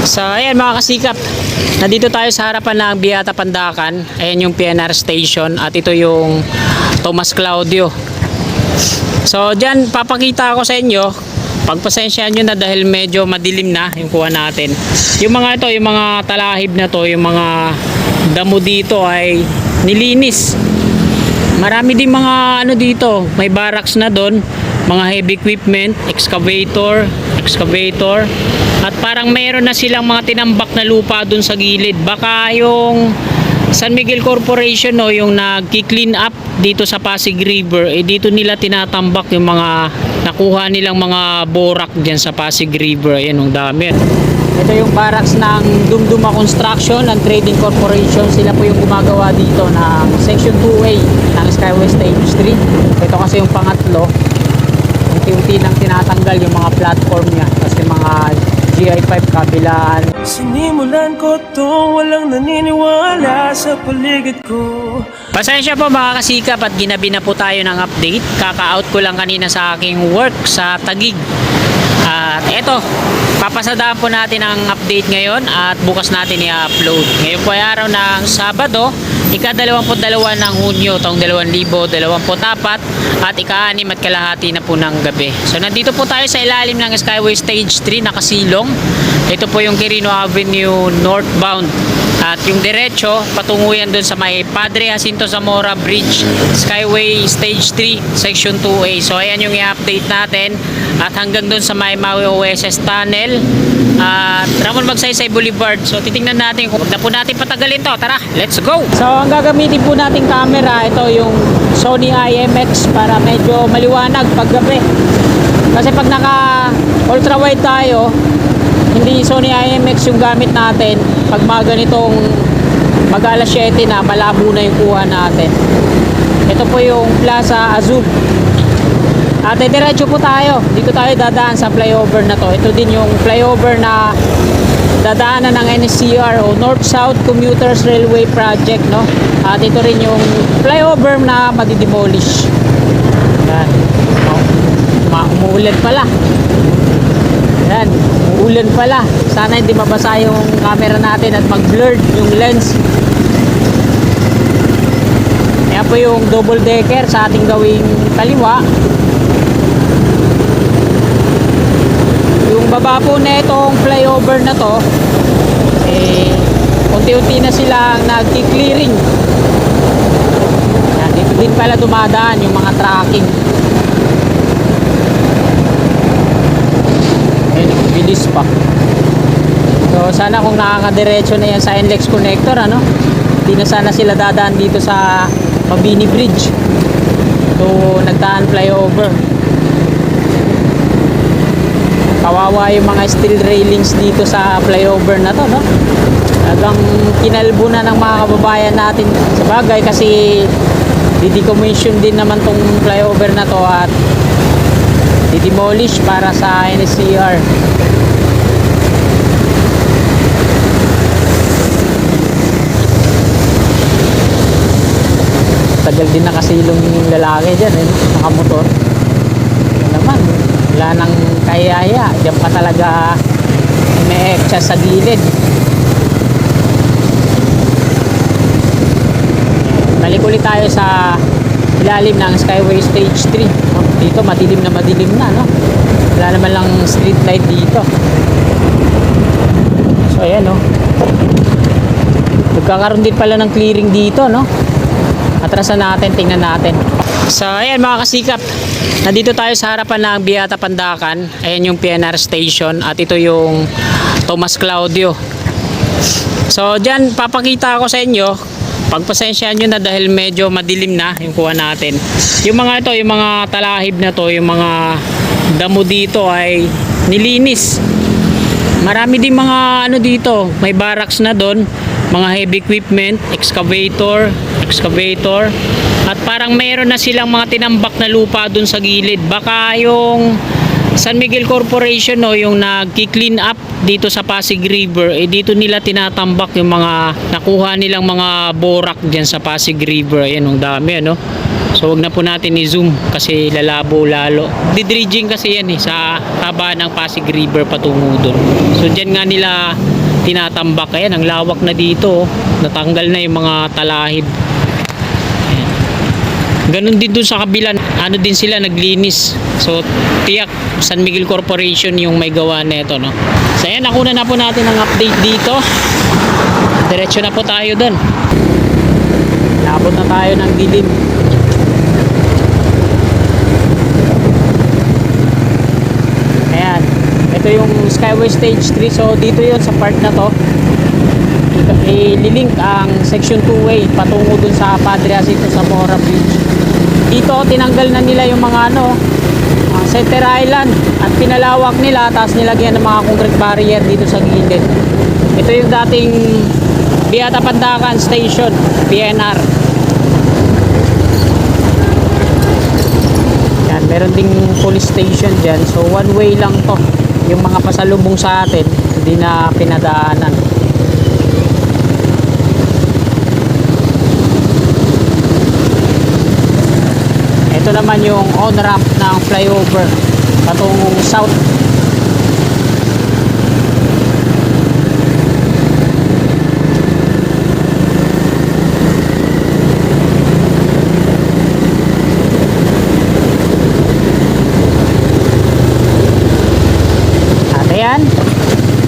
So ayan mga kasikap, nandito tayo sa harapan ng Beata Pandacan. Ayan yung PNR station at ito yung Tomas Claudio. So dyan papakita ko sa inyo, pagpasensyahan nyo na dahil medyo madilim na yung kuha natin. Yung mga ito, yung mga talahib na to, yung mga damo dito ay nilinis. Marami din mga ano dito, may barracks na doon, mga heavy equipment, excavator, at parang mayroon na silang mga tinambak na lupa doon sa gilid. Baka yung San Miguel Corporation no, yung nag-clean up dito sa Pasig River, dito nila tinatambak yung mga nakuha nilang mga borak diyan sa Pasig River. Ayan, ang dami. Ito yung barracks ng Dumduma Construction and Trading Corporation. Sila po yung gumagawa dito ng Section 2A ng Skyway Stage 3. Ito kasi yung pangatlo. Unti-unti lang tinatanggal yung mga platform niya kasi mga GI5 kabilaan. Sinimulan ko to, walang naniniwala sa paligid ko. Pasensya po mga kasikap at ginabi na po tayo ng update. Kaka-out ko lang kanina sa aking work sa Taguig. At eto, papasadaan po natin ang update ngayon at bukas natin i-upload. Ngayon po ay araw ng Sabado, ika-22 ng Hunyo taong 2024 at ika-6 at kalahati na po ng gabi. So nandito po tayo sa ilalim ng Skyway Stage 3 nakasilong. Ito po yung Quirino Avenue northbound. At yung diretso, patungo yan dun sa may Padre Jacinto Zamora Bridge, Skyway Stage 3, Section 2A. So ayan yung i-update natin. At hanggang dun sa may Maui OSS Tunnel at Ramon Magsaysay Boulevard. So titingnan natin kung na po natin patagalin to. Tara, let's go! So ang gagamitin po nating camera, ito yung Sony IMX para medyo maliwanag paggabi. Kasi pag naka ultra wide tayo, hindi Sony IMX yung gamit natin. Pag mga ganitong mag alas 7 na, malabo na yung kuha natin. Ito po yung Plaza Azul. At diretso po tayo. Dito tayo dadaan sa flyover na to. Ito din yung flyover na dadaanan ng NSCR o North-South Commuters Railway Project, no? At ito rin yung flyover na madidemolish. Yan. Umuulan pala. Yan. Umuulan pala. Sana hindi mabasa yung camera natin at mag-blurred yung lens. Yan po yung double decker sa ating gawing kaliwa. Yung baba po na itong flyover na to, unti-unti na silang nag-clearing. Dito din pala dumadaan yung mga tracking. Bilis pa. So sana kung nakakadiretso na yan sa NLEX connector, ano, hindi na sana sila dadaan dito sa Mabini Bridge. So nagdaan flyover. Kawawa yung mga steel railings dito sa flyover na to, no? Talagang kinalbo na ng mga kababayan natin sa bagay kasi didecommission din naman tong flyover na to at didemolish para sa NSCR. Tagal din nakasilong yung lalaki dyan, nakamotor. Yan naman, wala nang kayaya. Diyan pa talaga may extra sa gilid. Balik ulit tayo sa ilalim ng Skyway Stage 3. Dito madilim na, no? Wala naman lang street light dito. So ayan, no? Nagkakaroon din pala ng clearing dito, no? Atrasan natin, tingnan natin. So ayan mga kasikap, nandito tayo sa harapan ng Beata Pandacan. Ayan yung PNR station at ito yung Tomas Claudio. So dyan papakita ko sa inyo, pagpasensyahan nyo na dahil medyo madilim na yung kuha natin. Yung mga ito, yung mga talahib na to, yung mga damo dito ay nilinis. Marami din mga ano dito, may barracks na doon, mga heavy equipment, excavator, at parang mayroon na silang mga tinambak na lupa doon sa gilid. Baka yung San Miguel Corporation no, yung nag-clean up dito sa Pasig River, dito nila tinatambak yung mga nakuha nilang mga borak diyan sa Pasig River. Ayan, ang dami, ano? So wag na po natin i-zoom kasi lalabo lalo. Didredging kasi yan sa haba ng Pasig River patungo doon. So dyan nga nila tinatambak. Ayan, ang lawak na dito. Natanggal na yung mga talahib. Ayan. Ganon din doon sa kabila. Ano din sila, naglinis. So tiyak San Miguel Corporation yung may gawa nito, no? So ayan, nakuna na po natin ang update dito. Diretso na po tayo doon. Naabot na tayo ng dilim. Ayan, ito yung Skyway Stage 3. So dito yun sa part na to, ililink ang section 2A patungo dun sa Padre Jacinto Zamora Bridge. Dito tinanggal na nila yung mga center island at pinalawak nila, tapos nilagyan ng mga concrete barrier dito sa gilid. Ito yung dating Beata Pandacan Station, PNR. Yan, meron ding police station dyan. So one way lang to. Yung mga pasalubong sa atin, hindi na pinadaanan. Ito naman yung on-ramp ng flyover patungong south.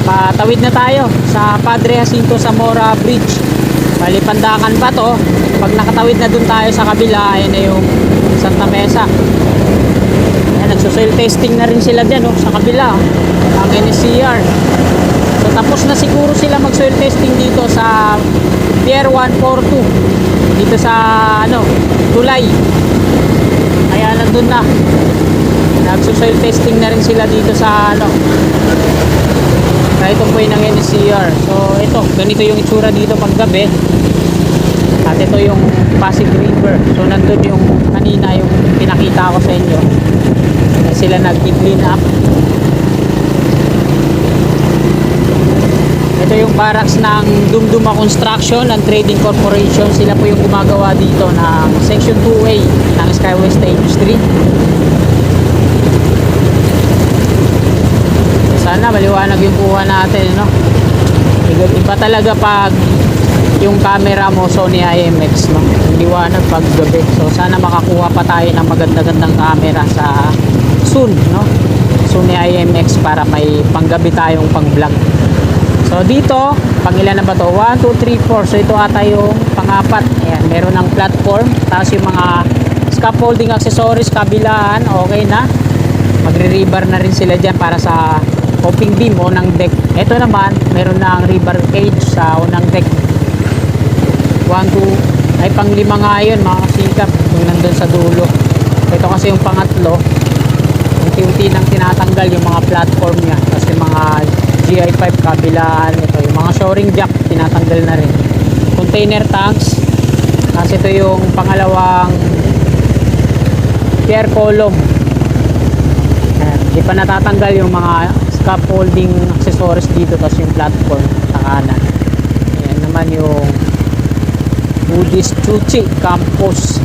Patawid na tayo sa Padre Jacinto Zamora Bridge. Bali, Pandacan pa to. Pag nakatawid na dun tayo sa kabila, ayan na yung Santa Mesa. Ayan, nagsosoil testing na rin sila dyan sa kabila, ang NSCR. So tapos na siguro sila mag-soil testing dito sa Pier 142 dito sa Tulay. Kaya nandun na, nagsosoil testing na rin sila dito sa ito po yung ng NCR. So ito, ganito yung itsura dito pag gabi. At ito yung Pasig River. So nandun yung kanina yung pinakita ko sa inyo na sila nag-clean up. Ito yung barracks ng Dumduma Construction and Trading Corporation. Sila po yung gumagawa dito ng Section 2A ng Skyway Stage 3. Sana maliwanag yung kuha natin, no? Iba talaga pag yung camera mo Sony IMX, no? Liwanag pag gabi. So sana makakuha pa tayo ng maganda-gandang camera sa soon, no? Sony IMX para may panggabi tayong pang-vlog. So dito, pang ilan na ba to? 1, 2, 3, 4. So ito ata yung pang-apat. Ayan, meron ng platform. Tapos yung mga scaffolding accessories kabilaan, okay na. Magre-rebar na rin sila dyan para sa opening beam o ng deck. Ito naman, meron na ang rebar cage sa unang deck. 1, 2, ay pang 5 nga yun mga kasikap, yung nandun sa dulo. Ito kasi yung pangatlo, unti-unti nang tinatanggal yung mga platform nya. Tapos yung mga GI5 kabilaan, ito yung mga shoring jack, tinatanggal na rin. Container tanks, tapos ito yung pangalawang pier column. Hindi pa natatanggal yung mga scaffolding accessories dito, tapos yung platform sa kanan. Ayan naman yung Buddhist Chuchi Campus.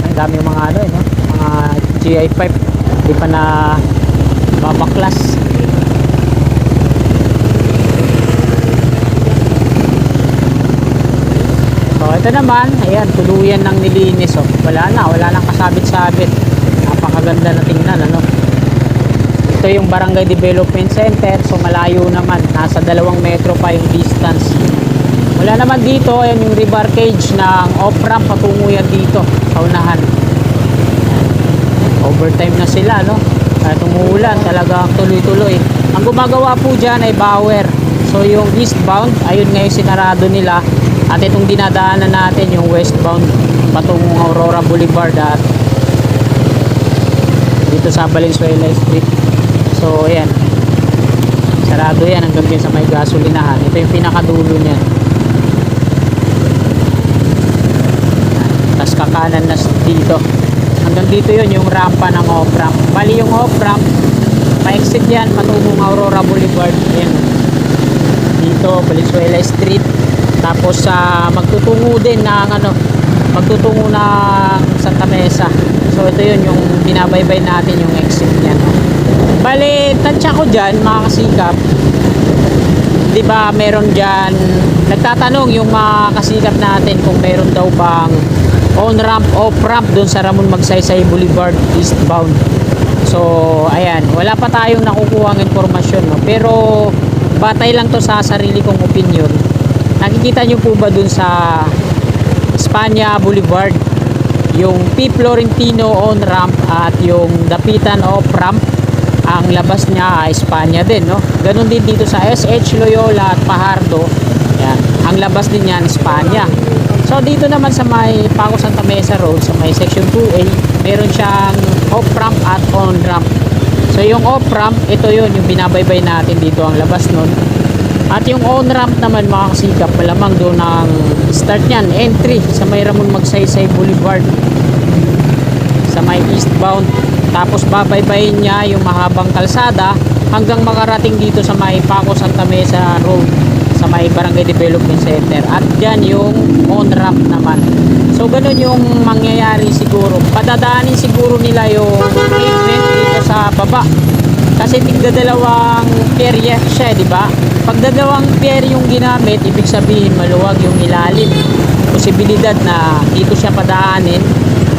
Ang dami yung mga no? Mga GI5, hindi pa na babaklas. So ito naman, ayan, tuluyan ng nilinis. Wala nang kasabit-sabit. Napakaganda na tingnan, Ito yung Barangay Development Center. So malayo naman, nasa 2 metro pa yung distance. Wala naman dito, ayan yung rebar cage ng off-ramp, patungo yan dito sa unahan. Overtime na sila, At umuulan, talagang tuloy-tuloy. Ang gumagawa po dyan ay Bauer. So yung eastbound, ayun ngayon sinarado nila. At itong dinadaanan natin yung westbound patungong Aurora Boulevard at dito sa Valenzuela Street. So ayan, sarado yan hanggang din sa may gasolinahan. Ito yung pinakadulo niyan. Tapos kakanan na dito, hanggang dito yun yung rampa ng off-ramp. Bali yung off-ramp, pa-exit yan patungong Aurora Boulevard. Ayan, dito Valenzuela Street. Tapos magtutungo din ng pagtutungo ng Santa Mesa. So ito yun yung binabaybay natin yung exit niyan. Bale, tansya ko dyan mga kasikap, di ba meron dyan nagtatanong yung mga kasikap natin kung meron daw bang on ramp off ramp doon sa Ramon Magsaysay Boulevard eastbound. So ayan, wala pa tayong nakukuhang informasyon, no? Pero batay lang to sa sarili kong opinion. Nakikita nyo po ba doon sa Espanya Boulevard yung P. Florentino on ramp at yung Dapitan off ramp, ang labas niya ay Espanya din, no? Ganon din dito sa SH Loyola at Fajardo. Yan, ang labas din yan Espanya. So dito naman sa may Paco Santa Mesa Road, sa may section 2A, meron siyang off ramp at on ramp. So yung off ramp, ito yun yung binabaybay natin dito, ang labas nun. At yung on ramp naman mga kasikap, malamang doon ang start niyan, entry sa may Ramon Magsaysay Boulevard sa may eastbound. Tapos babaybayin niya yung mahabang kalsada hanggang makarating dito sa may Paco Santa Mesa Road sa may Barangay Development Center. At dyan yung on ramp naman. So ganun yung mangyayari siguro. Padadaanin siguro nila yung pavement dito sa baba. Kasi tigdadalawang pier siya, di ba? Pag dalawang pier yung ginamit, ibig sabihin maluwag yung ilalim. Posibilidad na dito siya padaanin.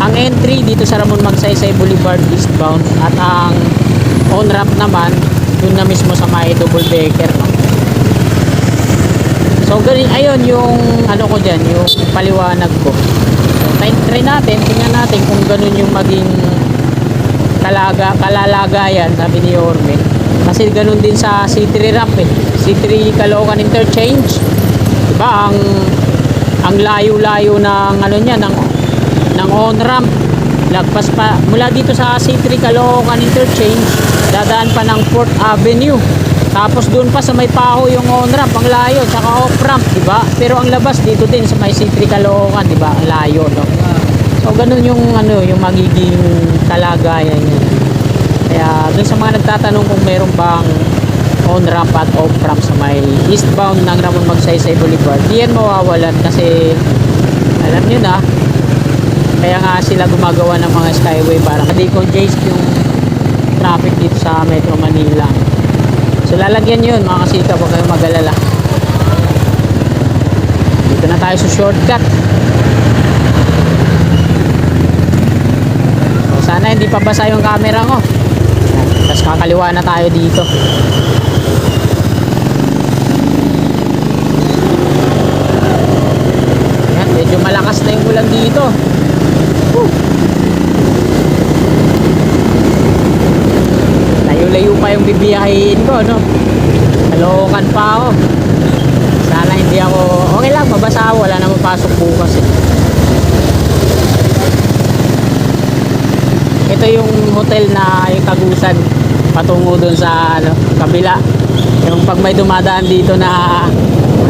Ang entry dito sa Ramon Magsaysay Boulevard eastbound at ang on ramp naman dun na mismo sa may double decker, no? So ganun, ayun yung ano ko dyan, yung paliwanag ko. So, try natin, tingnan natin kung ganun yung maging kalalagayan, sabi ni Yorme. Kasi ganun din sa C3 ramp eh. C3 Caloocan Interchange, diba, ang layo-layo ng ano niya, ng on ramp. Lagpas pa mula dito sa C3 Caloocan Interchange, dadaan pa ng 4th Avenue. Tapos doon pa sa may Paho yung on ramp, ang layo, tsaka off ramp, diba? Pero ang labas dito din sa may C3 Caloocan, diba? Ang layo, no? So ganun yung ano, yung magiging kalagayan niya. Kaya doon sa mga nagtatanong kung meron bang on ramp at off ramp sa may eastbound ng Ramon Magsaysay Boulevard, diyan mawawalan kasi alam niyo na, kaya nga sila gumagawa ng mga skyway para ma-decongest yung traffic dito sa Metro Manila. So lalagyan yun mga kasikap, huwag kayong mag-alala. Dito na tayo sa shortcut. So, sana hindi pa basa yung camera ko. Tapos kakaliwa na tayo dito. Ayan, medyo malakas na yung ulan dito. Layo-layo pa yung bibiyahin ko, no? Caloocan pa ako. Sana hindi ako, okay lang, mabasa ako, wala na mapasok bukas eh. Ito yung hotel na yung Tagusan, patungo dun sa ano, kabila. Yung pag may dumadaan dito na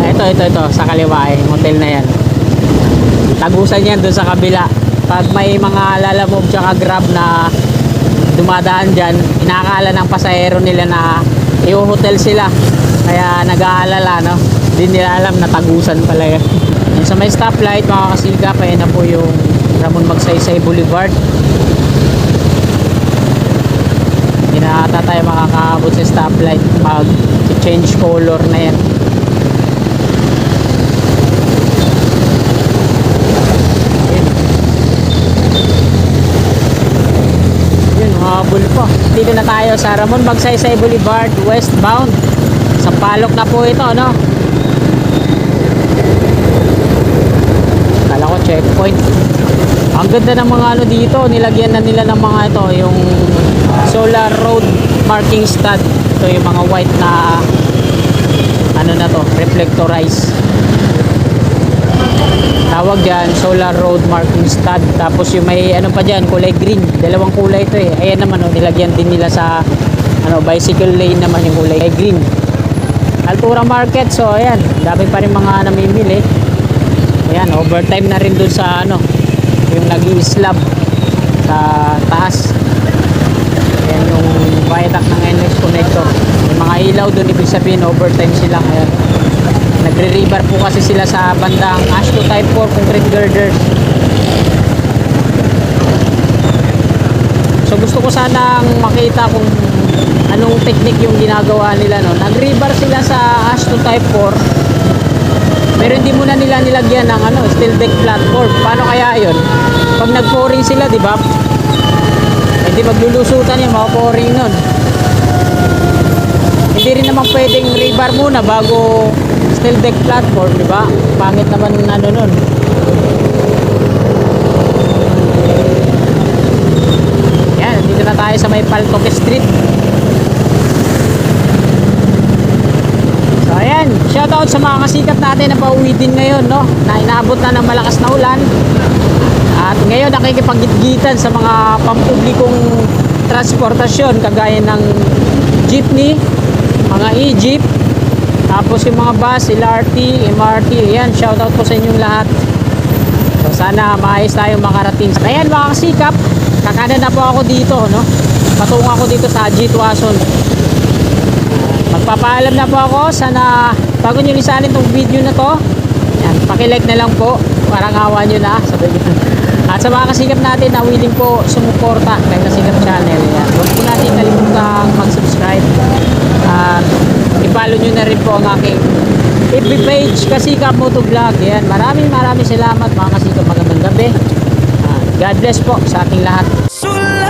ito sa kaliwa, yung hotel na yan. Tagusan yan dun sa kabila. Pag may mga lalamove tsaka grab na dumadaan dyan, inakala ng pasahero nila na i-hotel sila, kaya nag-aalala, no? Hindi nila alam na Tagusan pala yan. Yung sa may stoplight mga kasikap, ayan na po yung Ramon Magsaysay Boulevard. Hindi na ata tayo makakaabot sa stoplight pag change color na yan. Habol po. Dito na tayo sa Ramon Magsaysay Boulevard westbound. Sa Palok na po ito, no? Kala ko checkpoint. Ang ganda ng mga ano dito, nilagyan na nila ng mga ito, yung solar road marking stud. Ito yung mga white na ano na to, reflectorized. Tawag dyan, solar road marking stud. Tapos yung may ano pa dyan, kulay green. Dalawang kulay ito eh. Ayan naman, oh, nilagyan din nila sa ano, bicycle lane naman yung kulay green. Altura Market, so ayan, dami pa rin mga namimili. Ayan, overtime na rin dun sa ano, yung nag-i-slab sa taas. Ayan yung viaduct ng NX Connector. Yung mga ilaw dun, ibig sabihin overtime sila. Ayan, nagre-rebar po kasi sila sa bandang Ashto Type 4 concrete girders. So gusto ko sanang makita kung anong technique yung ginagawa nila, no. Nag-rebar sila sa Ashton Type 4, pero hindi muna nila nilagyan ng steel deck platform. Paano kaya yun? Pag nag-pouring sila, di ba? Hindi maglulusutan yung mga pouring nun. Hindi rin naman pwedeng rebar muna bago steel deck platform, di ba? Pangit naman nun. Yan, dito na tayo sa may Paltok Street. So ayan, shoutout sa mga kasikat natin na pauwi din ngayon, no? Na inaabot na ng malakas na ulan. At ngayon nakikipagitgitan sa mga pampublikong transportasyon kagaya ng jeepney, mga e-jeep, tapos yung mga bus, LRT, MRT. Ayan, shoutout po sa inyong lahat. So sana maayos tayong makarating. Ayan mga kasikap, kakanan na po ako dito, no? Patungo ako dito sa G. Tuason. Magpapaalam na po ako. Sana bago nyo lisanin itong video na to, yan, pakilike na lang po, parang awa nyo na, sabi nyo. At sa mga kasikap natin na willing po sumuporta kay Kasikap Channel, yan, huwag po natin kalimutan mag-subscribe at i-follow nyo na rin po ang aking FB page, Kasikap Motovlog. Yan, maraming salamat mga kasikap. Magandang gabi. God bless po sa ating lahat. Sulat